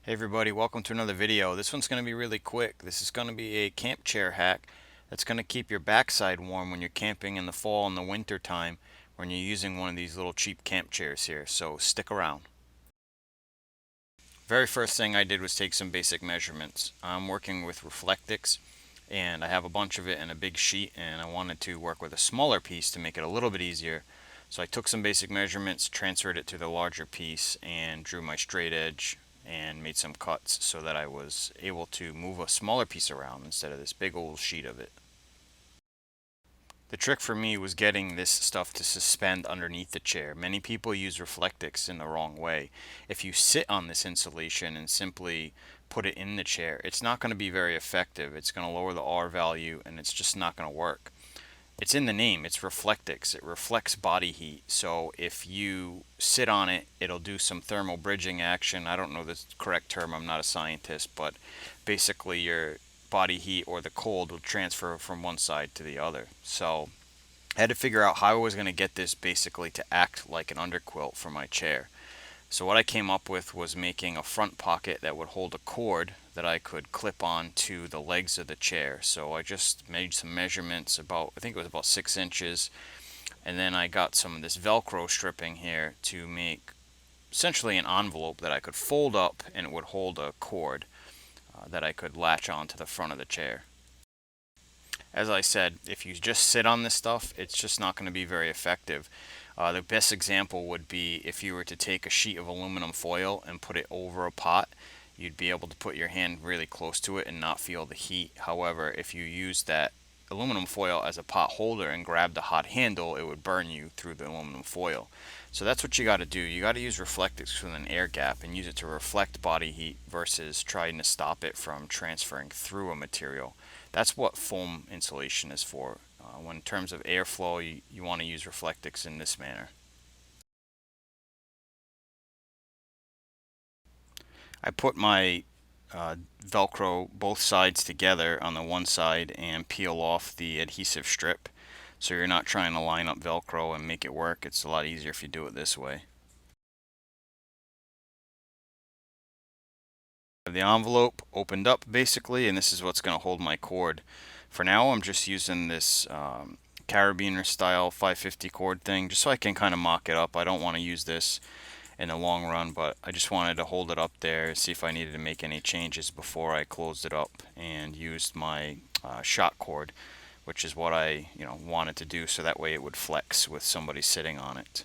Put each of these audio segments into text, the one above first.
Hey everybody, welcome to another video. This one's going to be really quick. This is going to be a camp chair hack that's going to keep your backside warm when you're camping in the fall and the winter time when you're using one of these little cheap camp chairs here. So stick around. Very first thing I did was take some basic measurements. I'm working with Reflectix and I have a bunch of it in a big sheet, and I wanted to work with a smaller piece to make it a little bit easier. So I took some basic measurements, transferred it to the larger piece, and drew my straight edge and made some cuts so that I was able to move a smaller piece around instead of this big old sheet of it. The trick for me was getting this stuff to suspend underneath the chair. Many people use Reflectix in the wrong way. If you sit on this insulation and simply put it in the chair, it's not going to be very effective. It's going to lower the R value and it's just not going to work. It's in the name, it's Reflectix. It reflects body heat. So if you sit on it, it'll do some thermal bridging action. I don't know the correct term, I'm not a scientist, but basically your body heat or the cold will transfer from one side to the other. So I had to figure out how I was going to get this basically to act like an underquilt for my chair. So what I came up with was making a front pocket that would hold a cord that I could clip on to the legs of the chair. So I just made some measurements about, I think it was about 6 inches, and then I got some of this Velcro stripping here to make essentially an envelope that I could fold up and it would hold a cord that I could latch on to the front of the chair. As I said, if you just sit on this stuff, it's just not going to be very effective. The best example would be if you were to take a sheet of aluminum foil and put it over a pot. You'd be able to put your hand really close to it and not feel the heat. However, if you use that aluminum foil as a pot holder and grab the hot handle, it would burn you through the aluminum foil. So that's what you got to do. You got to use Reflectix with an air gap and use it to reflect body heat versus trying to stop it from transferring through a material. That's what foam insulation is for. When in terms of airflow, you want to use Reflectix in this manner. I put my Velcro both sides together on the one side and peel off the adhesive strip. So you're not trying to line up Velcro and make it work. It's a lot easier if you do it this way. The envelope opened up basically, and this is what's going to hold my cord. For now, I'm just using this carabiner style 550 cord thing just so I can kind of mock it up. I don't want to use this in the long run, but I just wanted to hold it up there, see if I needed to make any changes before I closed it up and used my shot cord, which is what I wanted to do, so that way it would flex with somebody sitting on it.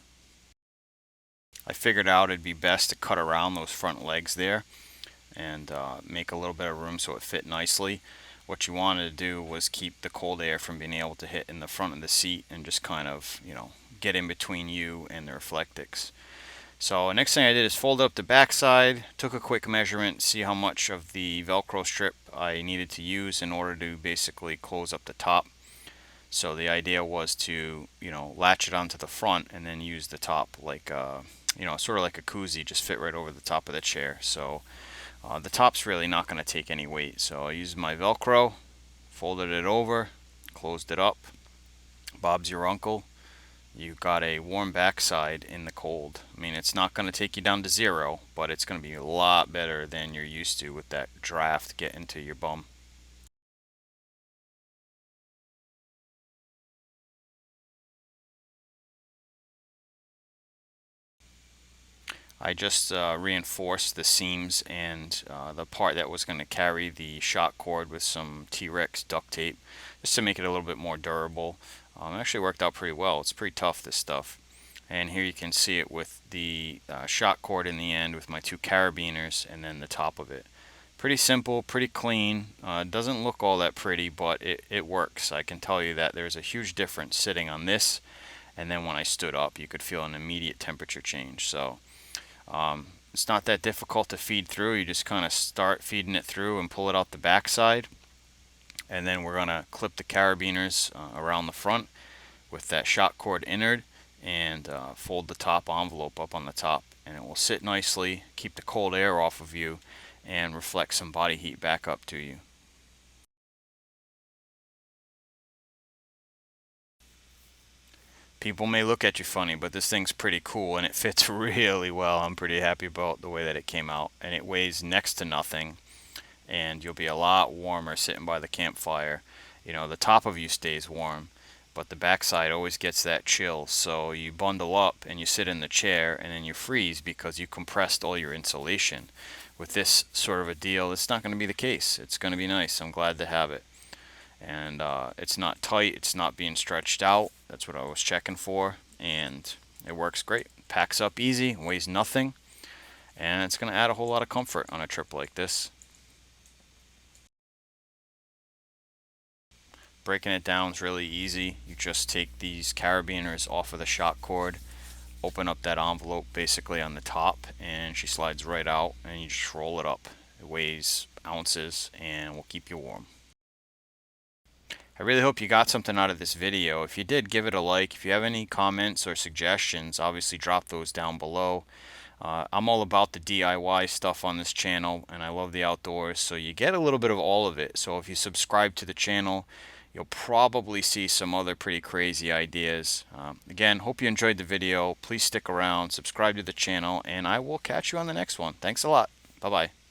I figured out it'd be best to cut around those front legs there and make a little bit of room so it fit nicely. What you wanted to do was keep the cold air from being able to hit in the front of the seat and just kind of, get in between you and the Reflectix. So next thing I did is fold up the back side, took a quick measurement, see how much of the Velcro strip I needed to use in order to basically close up the top. So the idea was to, latch it onto the front and then use the top like, sort of like a koozie, just fit right over the top of the chair. So the top's really not going to take any weight. So I used my Velcro, folded it over, closed it up. Bob's your uncle. You've got a warm backside in the cold. I mean, it's not going to take you down to zero, but it's going to be a lot better than you're used to with that draft getting to your bum. I just reinforced the seams and the part that was going to carry the shot cord with some T-Rex duct tape just to make it a little bit more durable. It actually worked out pretty well. It's pretty tough, this stuff. And here you can see it with the shot cord in the end with my two carabiners and then the top of it. Pretty simple, pretty clean. Doesn't look all that pretty, but it works. I can tell you that there's a huge difference sitting on this, and then when I stood up, you could feel an immediate temperature change. So it's not that difficult to feed through. You just kind of start feeding it through and pull it out the back side. And then we're going to clip the carabiners around the front with that shot cord innard and fold the top envelope up on the top. And it will sit nicely, keep the cold air off of you, and reflect some body heat back up to you. People may look at you funny, but this thing's pretty cool and it fits really well. I'm pretty happy about the way that it came out, and it weighs next to nothing, and you'll be a lot warmer sitting by the campfire. You know, the top of you stays warm, but the backside always gets that chill. So you bundle up and you sit in the chair and then you freeze because you compressed all your insulation. With this sort of a deal, it's not going to be the case. It's going to be nice. I'm glad to have it. And it's not tight, it's not being stretched out. That's what I was checking for, and it works great. Packs up easy, weighs nothing, and it's going to add a whole lot of comfort on a trip like this. Breaking it down is really easy. You just take these carabiners off of the shock cord, open up that envelope basically on the top, and she slides right out, and you just roll it up. It weighs ounces and will keep you warm. I really hope you got something out of this video. If you did, give it a like. If you have any comments or suggestions, obviously drop those down below. I'm all about the DIY stuff on this channel, and I love the outdoors, so you get a little bit of all of it. So if you subscribe to the channel, you'll probably see some other pretty crazy ideas. Again, hope you enjoyed the video. Please stick around, subscribe to the channel, and I will catch you on the next one. Thanks a lot. Bye-bye.